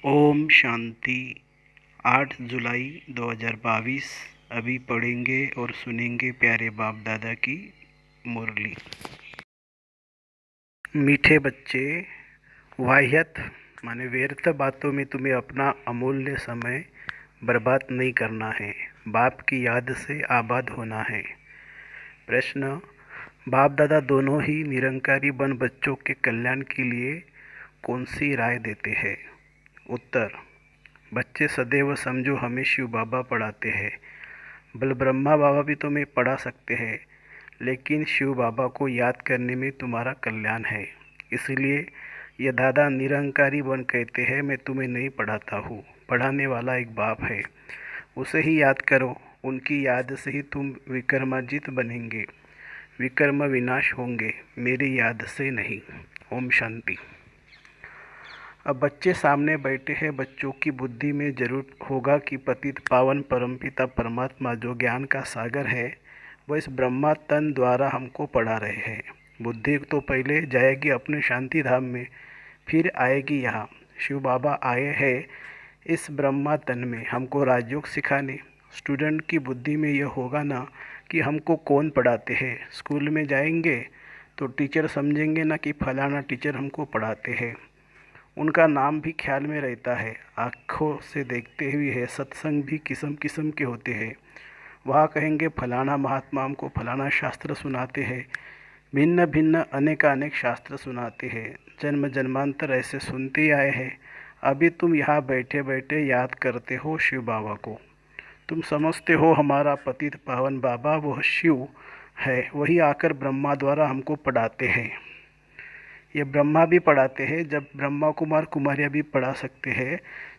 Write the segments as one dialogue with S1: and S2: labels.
S1: ओम शांति। 8 जुलाई 2022। अभी पढ़ेंगे और सुनेंगे प्यारे बाप दादा की मुरली। मीठे बच्चे, वाह्यत माने व्यर्थ बातों में तुम्हें अपना अमूल्य समय बर्बाद नहीं करना है। बाप की याद से आबाद होना है। प्रश्न: बाप दादा दोनों ही निरंकारी बन बच्चों के कल्याण के लिए कौन सी राय देते हैं? उत्तर: बच्चे सदैव समझो हमें शिव बाबा पढ़ाते हैं। बल ब्रह्मा बाबा भी तुम्हें पढ़ा सकते हैं, लेकिन शिव बाबा को याद करने में तुम्हारा कल्याण है। इसलिए ये दादा निरंकारी बन कहते हैं, मैं तुम्हें नहीं पढ़ाता हूँ, पढ़ाने वाला एक बाप है, उसे ही याद करो। उनकी याद से ही तुम विक्रमाजित बनेंगे, विक्रम विनाश होंगे, मेरी याद से नहीं। ओम शांति। अब बच्चे सामने बैठे हैं। बच्चों की बुद्धि में जरूर होगा कि पतित पावन परमपिता परमात्मा जो ज्ञान का सागर है, वो इस ब्रह्मा तन द्वारा हमको पढ़ा रहे हैं। बुद्धि तो पहले जाएगी अपने शांति धाम में, फिर आएगी यहाँ। शिव बाबा आए हैं इस ब्रह्मा तन में हमको राजयोग सिखाने। स्टूडेंट की बुद्धि में यह होगा ना कि हमको कौन पढ़ाते हैं। स्कूल में जाएंगे तो टीचर समझेंगे ना कि फलाना टीचर हमको पढ़ाते हैं। उनका नाम भी ख्याल में रहता है, आँखों से देखते हुए है। सत्संग भी किस्म किस्म के होते हैं। वहाँ कहेंगे फलाना महात्मा हमको फलाना शास्त्र सुनाते हैं। भिन्न भिन्न अनेकानेक शास्त्र सुनाते हैं। जन्म जन्मांतर ऐसे सुनते ही आए हैं। अभी तुम यहाँ बैठे बैठे याद करते हो शिव बाबा को। तुम समझते हो हमारा पतित पावन बाबा वह शिव है, वही आकर ब्रह्मा द्वारा हमको पढ़ाते हैं। ये ब्रह्मा भी पढ़ाते हैं। जब ब्रह्मा कुमार कुमारियाँ भी पढ़ा सकते हैं,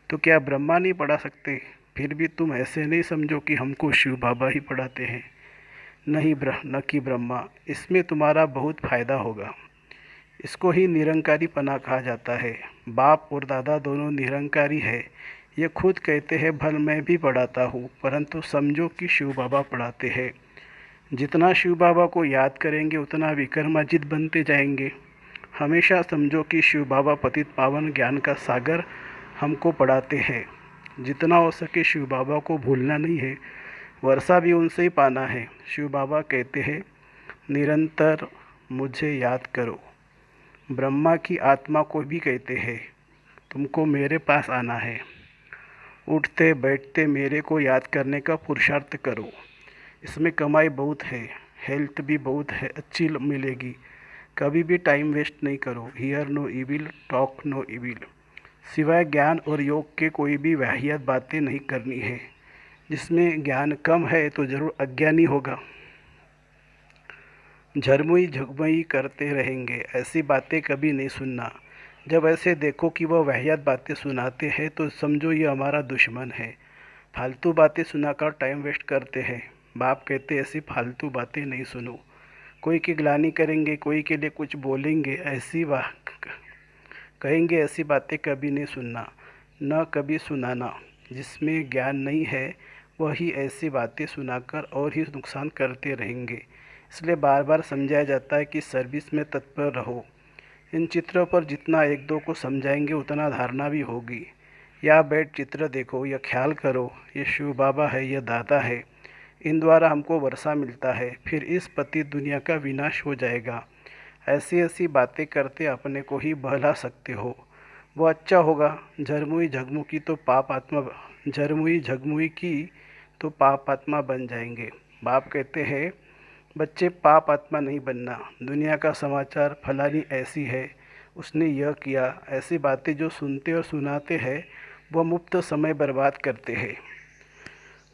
S1: तो क्या ब्रह्मा नहीं पढ़ा सकते? फिर भी तुम ऐसे नहीं समझो कि हमको शिव बाबा ही पढ़ाते हैं। नहीं न कि ब्रह्मा। इसमें तुम्हारा बहुत फ़ायदा होगा। इसको ही निरंकारी पना कहा जाता है। बाप और दादा दोनों निरंकारी है। ये खुद कहते हैं भल मैं भी पढ़ाता हूँ, परंतु समझो कि शिव बाबा पढ़ाते हैं। जितना शिव बाबा को याद करेंगे उतना विक्रमाजित बनते जाएंगे। हमेशा समझो कि शिव बाबा पतित पावन ज्ञान का सागर हमको पढ़ाते हैं। जितना हो सके शिव बाबा को भूलना नहीं है। वर्षा भी उनसे ही पाना है। शिव बाबा कहते हैं निरंतर मुझे याद करो। ब्रह्मा की आत्मा को भी कहते हैं तुमको मेरे पास आना है। उठते बैठते मेरे को याद करने का पुरुषार्थ करो। इसमें कमाई बहुत है, हेल्थ भी बहुत है, अच्छी मिलेगी। कभी भी टाइम वेस्ट नहीं करो। Hear no evil, talk no evil. सिवाय ज्ञान और योग के कोई भी वाहियात बातें नहीं करनी है। जिसमें ज्ञान कम है तो ज़रूर अज्ञानी होगा। झरमुई झगमई करते रहेंगे, ऐसी बातें कभी नहीं सुनना। जब ऐसे देखो कि वह वाहियात बातें सुनाते हैं तो समझो ये हमारा दुश्मन है। फालतू बातें सुनाकर टाइम वेस्ट करते हैं। बाप कहते ऐसी फालतू बातें नहीं सुनो। कोई की ग्लानि करेंगे, कोई के लिए कुछ बोलेंगे, ऐसी बात कहेंगे, ऐसी बातें कभी नहीं सुनना, न कभी सुनाना। जिसमें ज्ञान नहीं है वही ऐसी बातें सुनाकर और ही नुकसान करते रहेंगे। इसलिए बार बार समझाया जाता है कि सर्विस में तत्पर रहो। इन चित्रों पर जितना एक दो को समझाएंगे उतना धारणा भी होगी। या बैठ चित्र देखो, या ख्याल करो ये शिव बाबा है, यह दादा है, इन द्वारा हमको वर्षा मिलता है, फिर इस पति दुनिया का विनाश हो जाएगा। ऐसी ऐसी बातें करते अपने को ही बहला सकते हो, वो अच्छा होगा। झरमुई झगमुई तो पाप आत्मा, झरमुई झगमुई की तो पाप आत्मा बन जाएंगे। बाप कहते हैं बच्चे पाप आत्मा नहीं बनना। दुनिया का समाचार फलानी ऐसी है, उसने यह किया, ऐसी बातें जो सुनते और सुनाते हैं वह मुफ्त समय बर्बाद करते हैं।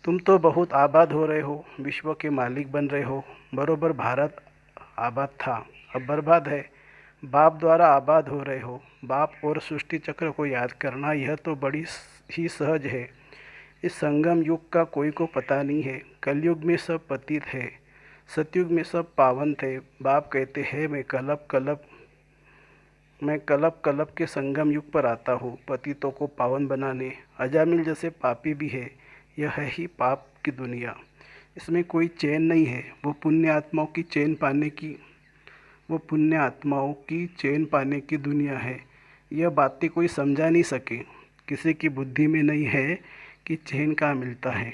S1: तुम तो बहुत आबाद हो रहे हो, विश्व के मालिक बन रहे हो। बरोबर भारत आबाद था, अब बर्बाद है। बाप द्वारा आबाद हो रहे हो। बाप और सृष्टि चक्र को याद करना यह तो बड़ी ही सहज है। इस संगम युग का कोई को पता नहीं है। कलयुग में सब पतित है, सतयुग में सब पावन थे। बाप कहते हैं मैं कलब कलब के संगम युग पर आता हूँ, पतितों को पावन बनाने। अजामिल जैसे पापी भी है। यह है ही पाप की दुनिया। इसमें कोई चैन नहीं है। वो पुण्य आत्माओं की चैन पाने की दुनिया है। यह बातें कोई समझा नहीं सके। किसी की बुद्धि में नहीं है कि चैन कहाँ मिलता है।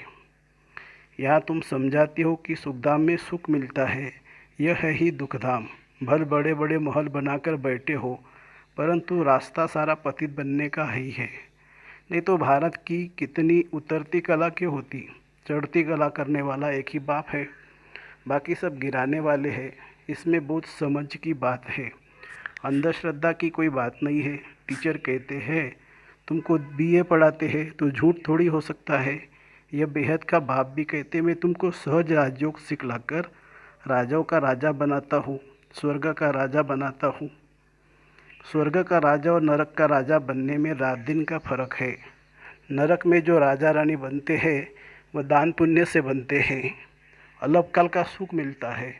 S1: यहाँ तुम समझाते हो कि सुखधाम में सुख मिलता है, यह है ही दुखधाम। भल बड़े बड़े महल बनाकर बैठे हो, परंतु रास्ता सारा पतित बनने का ही है। नहीं तो भारत की कितनी उतरती कला क्यों होती। चढ़ती कला करने वाला एक ही बाप है, बाकी सब गिराने वाले हैं। इसमें बहुत समझ की बात है, अंधश्रद्धा की कोई बात नहीं है। टीचर कहते हैं तुमको बीए पढ़ाते हैं तो झूठ थोड़ी हो सकता है। यह बेहद का बाप भी कहते मैं तुमको सहज राजयोग सिखलाकर राजाओं का राजा बनाता हूँ, स्वर्ग का राजा बनाता हूँ। स्वर्ग का राजा और नरक का राजा बनने में रात दिन का फर्क है। नरक में जो राजा रानी बनते हैं वह दान पुण्य से बनते हैं, अल्पकाल का सुख मिलता है,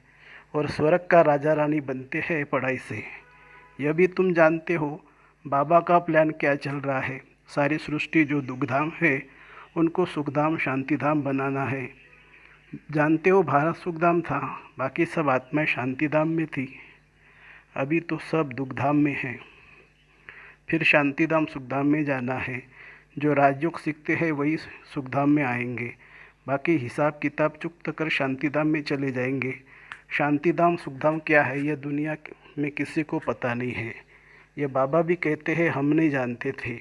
S1: और स्वर्ग का राजा रानी बनते हैं पढ़ाई से। यह भी तुम जानते हो बाबा का प्लान क्या चल रहा है। सारी सृष्टि जो दुखधाम है उनको सुखधाम शांतिधाम बनाना है। जानते हो भारत सुखधाम था, बाकी सब आत्माएं शांतिधाम में थी। अभी तो सब दुखधाम में है, फिर शांतिधाम सुखधाम में जाना है। जो राजयोग सीखते हैं वही सुखधाम में आएंगे, बाकी हिसाब किताब चुकता कर शांतिधाम में चले जाएंगे। शांतिधाम सुखधाम क्या है यह दुनिया में किसी को पता नहीं है। ये बाबा भी कहते हैं हम नहीं जानते थे।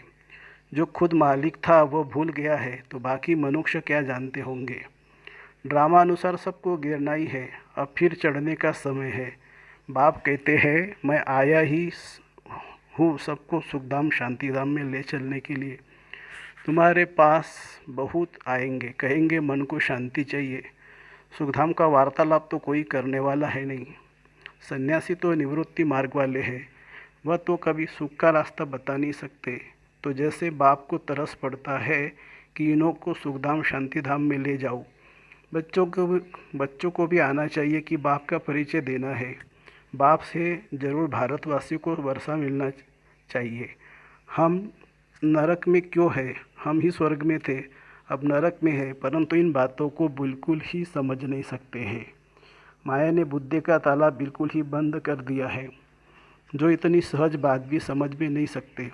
S1: जो खुद मालिक था वो भूल गया है तो बाकी मनुष्य क्या जानते होंगे। ड्रामा अनुसार सबको गिरना ही है, अब फिर चढ़ने का समय है। बाप कहते हैं मैं आया ही हूँ सबको सुखधाम शांतिधाम में ले चलने के लिए। तुम्हारे पास बहुत आएंगे, कहेंगे मन को शांति चाहिए। सुखधाम का वार्तालाप तो कोई करने वाला है नहीं। सन्यासी तो निवृत्ति मार्ग वाले हैं, वह तो कभी सुख का रास्ता बता नहीं सकते। तो जैसे बाप को तरस पड़ता है कि इन्हों को सुखधाम शांतिधाम में ले जाओ, बच्चों को भी आना चाहिए कि बाप का परिचय देना है। बाप से ज़रूर भारतवासियों को वर्षा मिलना चाहिए। हम नरक में क्यों है, हम ही स्वर्ग में थे, अब नरक में है, परंतु इन बातों को बिल्कुल ही समझ नहीं सकते हैं। माया ने बुद्धि का ताला बिल्कुल ही बंद कर दिया है, जो इतनी सहज बात भी समझ में नहीं सकते।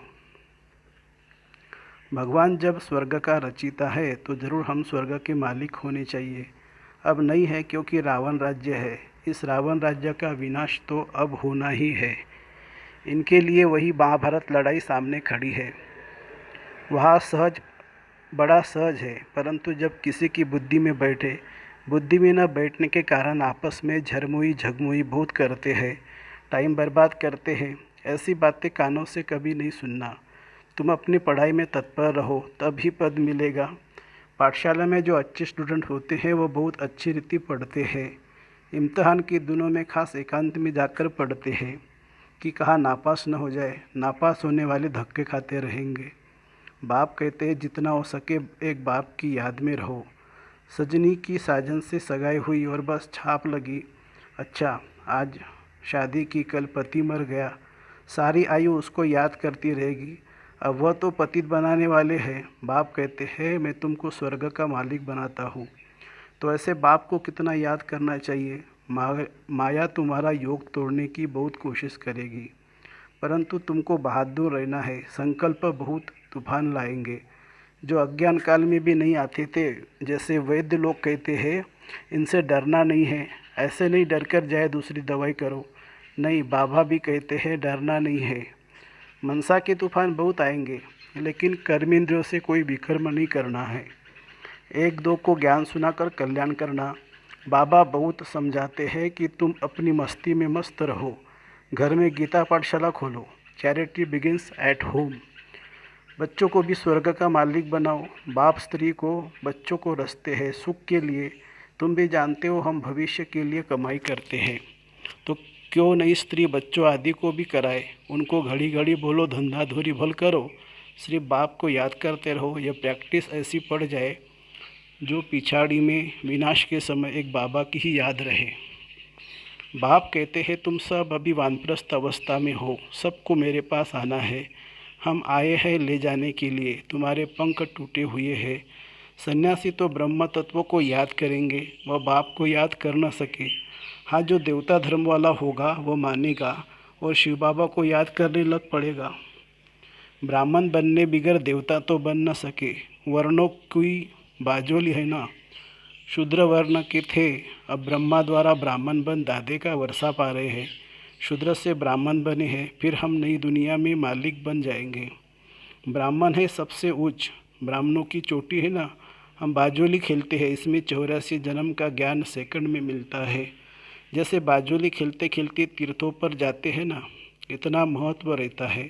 S1: भगवान जब स्वर्ग का रचिता है तो ज़रूर हम स्वर्ग के मालिक होने चाहिए। अब नहीं है क्योंकि रावण राज्य है। इस रावण राज्य का विनाश तो अब होना ही है। इनके लिए वही महाभारत लड़ाई सामने खड़ी है। वहाँ सहज बड़ा सहज है, परंतु जब किसी की बुद्धि में बैठे, बुद्धि में न बैठने के कारण आपस में झरमुई झगमुई बहुत करते हैं, टाइम बर्बाद करते हैं। ऐसी बातें कानों से कभी नहीं सुनना। तुम अपनी पढ़ाई में तत्पर रहो, तब ही पद मिलेगा। पाठशाला में जो अच्छे स्टूडेंट होते हैं वो बहुत अच्छी रीति पढ़ते हैं। इम्तहान के दिनों में खास एकांत में जाकर पढ़ते हैं कि कहाँ नापास न हो जाए। नापास होने वाले धक्के खाते रहेंगे। बाप कहते हैं जितना हो सके एक बाप की याद में रहो। सजनी की साजन से सगाई हुई और बस छाप लगी, अच्छा आज शादी की, कल पति मर गया, सारी आयु उसको याद करती रहेगी। अब वह तो पतित बनाने वाले हैं। बाप कहते हैं मैं तुमको स्वर्ग का मालिक बनाता हूँ। तो ऐसे बाप को कितना याद करना चाहिए। माया तुम्हारा योग तोड़ने की बहुत कोशिश करेगी, परंतु तुमको बहादुर रहना है। संकल्प बहुत तूफान लाएंगे जो अज्ञान काल में भी नहीं आते थे। जैसे वैद्य लोग कहते हैं इनसे डरना नहीं है, ऐसे नहीं डर कर जाए दूसरी दवाई करो। नहीं, बाबा भी कहते हैं डरना नहीं है। मनसा के तूफान बहुत आएंगे, लेकिन कर्मेंद्रियों से कोई विकर्म नहीं करना है। एक दो को ज्ञान सुनाकर कल्याण करना। बाबा बहुत समझाते हैं कि तुम अपनी मस्ती में मस्त रहो। घर में गीता पाठशाला खोलो। Charity begins at home. बच्चों को भी स्वर्ग का मालिक बनाओ। बाप स्त्री को बच्चों को रचते हैं सुख के लिए। तुम भी जानते हो हम भविष्य के लिए कमाई करते हैं, तो क्यों नहीं स्त्री बच्चों आदि को भी कराए। उनको घड़ी घड़ी बोलो धंधा धोरी भल करो, सिर्फ बाप को याद करते रहो। यह प्रैक्टिस ऐसी पड़ जाए जो पिछाड़ी में विनाश के समय एक बाबा की ही याद रहे। बाप कहते हैं तुम सब अभी वानप्रस्थ अवस्था में हो, सबको मेरे पास आना है। हम आए हैं ले जाने के लिए। तुम्हारे पंख टूटे हुए हैं। सन्यासी तो ब्रह्म तत्व को याद करेंगे, वह बाप को याद कर न सके। हाँ, जो देवता धर्म वाला होगा वह मानेगा और शिव बाबा को याद करने लग पड़ेगा। ब्राह्मण बनने बिगर देवता तो बन न सके, वर्णों की बाजोली है ना। शूद्र वर्ण के थे, अब ब्रह्मा द्वारा ब्राह्मण बन दादे का वर्षा पा रहे हैं। शूद्र से ब्राह्मण बने हैं, फिर हम नई दुनिया में मालिक बन जाएंगे। ब्राह्मण है सबसे उच्च, ब्राह्मणों की चोटी है ना। हम बाजोली खेलते हैं, इसमें 84 जन्म का ज्ञान सेकंड में मिलता है। जैसे बाजोली खेलते खेलते तीर्थों पर जाते हैं ना, इतना महत्व रहता है,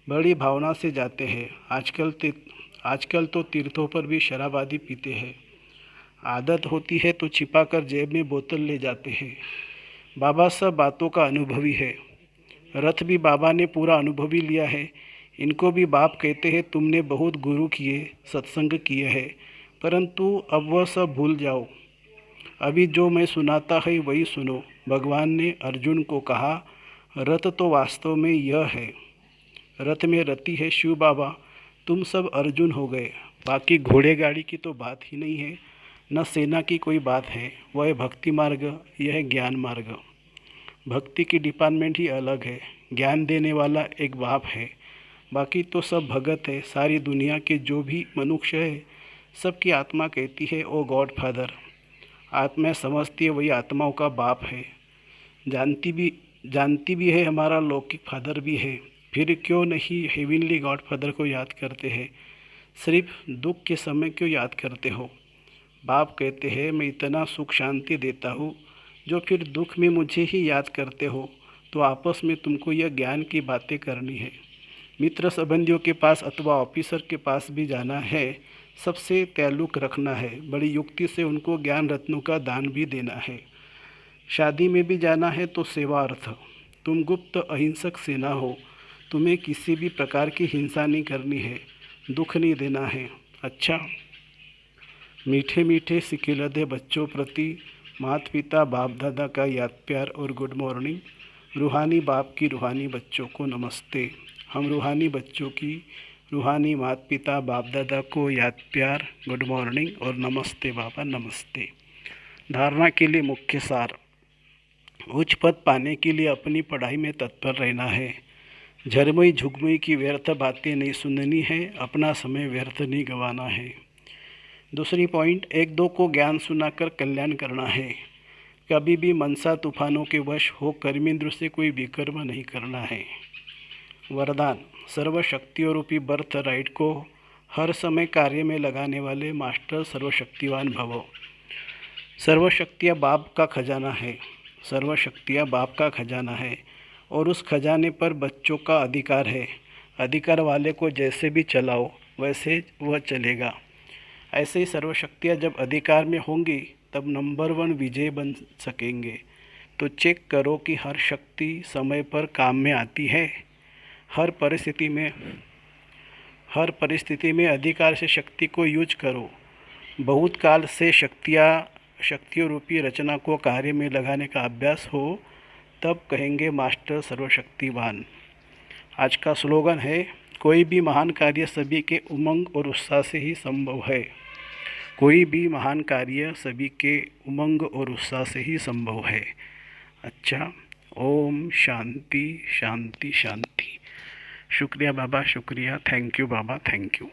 S1: बड़ी भावना से जाते हैं। आजकल तो तीर्थों पर भी शराब आदि पीते हैं। आदत होती है तो छिपा कर जेब में बोतल ले जाते हैं। बाबा सब बातों का अनुभवी है। रथ भी बाबा ने पूरा अनुभवी लिया है। इनको भी बाप कहते हैं, तुमने बहुत गुरु किए, सत्संग किए हैं, परंतु अब वह सब भूल जाओ। अभी जो मैं सुनाता है वही सुनो। भगवान ने अर्जुन को कहा, रथ तो वास्तव में यह है, रथ में रति है शिव बाबा। तुम सब अर्जुन हो गए। बाकी घोड़े गाड़ी की तो बात ही नहीं है, न सेना की कोई बात है। वह है भक्ति मार्ग, यह है ज्ञान मार्ग। भक्ति की डिपार्टमेंट ही अलग है। ज्ञान देने वाला एक बाप है, बाकी तो सब भगत है। सारी दुनिया के जो भी मनुष्य है, सबकी आत्मा कहती है ओ गॉड फादर। आत्मा समझती है वही आत्माओं का बाप है। जानती भी है हमारा लौकिक फादर भी है। फिर क्यों नहीं हेविनली गॉड फादर को याद करते हैं? सिर्फ दुख के समय क्यों याद करते हो? बाप कहते हैं, मैं इतना सुख शांति देता हूँ, जो फिर दुख में मुझे ही याद करते हो। तो आपस में तुमको यह ज्ञान की बातें करनी है। मित्र संबंधियों के पास अथवा ऑफिसर के पास भी जाना है, सबसे ताल्लुक़ रखना है। बड़ी युक्ति से उनको ज्ञान रत्नों का दान भी देना है। शादी में भी जाना है तो सेवार्थ। तुम गुप्त अहिंसक सेना हो, तुम्हें किसी भी प्रकार की हिंसा नहीं करनी है, दुख नहीं देना है। अच्छा, मीठे मीठे सिखिलदे बच्चों प्रति माता पिता बाप दादा का याद प्यार और गुड मॉर्निंग। रूहानी बाप की रूहानी बच्चों को नमस्ते। हम रूहानी बच्चों की रूहानी माता पिता बाप दादा को याद प्यार, गुड मॉर्निंग और नमस्ते बाबा नमस्ते। धारणा के लिए मुख्य सार। उच्च पद पाने के लिए अपनी पढ़ाई में तत्पर रहना है। झरमई झुगमई की व्यर्थ बातें नहीं सुननी है, अपना समय व्यर्थ नहीं गंवाना है। दूसरी पॉइंट, एक दो को ज्ञान सुनाकर कल्याण करना है। कभी भी मनसा तूफानों के वश हो कर्मेंद्र से कोई विकर्म नहीं करना है। वरदान, सर्वशक्तियों रूपी बर्थ राइट को हर समय कार्य में लगाने वाले मास्टर सर्वशक्तिवान भवो। सर्वशक्तियाँ बाप का खजाना है। सर्वशक्तियाँ बाप का खजाना है और उस खजाने पर बच्चों का अधिकार है। अधिकार वाले को जैसे भी चलाओ वैसे वह चलेगा। ऐसे ही सर्वशक्तियाँ जब अधिकार में होंगी तब नंबर 1 विजय बन सकेंगे। तो चेक करो कि हर शक्ति समय पर काम में आती है। हर परिस्थिति में अधिकार से शक्ति को यूज करो। बहुत काल से शक्तियों रूपी रचना को कार्य में लगाने का अभ्यास हो, तब कहेंगे मास्टर सर्वशक्तिवान। आज का स्लोगन है, कोई भी महान कार्य सभी के उमंग और उत्साह से ही संभव है। कोई भी महान कार्य सभी के उमंग और उत्साह से ही संभव है। अच्छा, ओम शांति शांति शांति। शुक्रिया बाबा, शुक्रिया। Thank you Baba, thank you.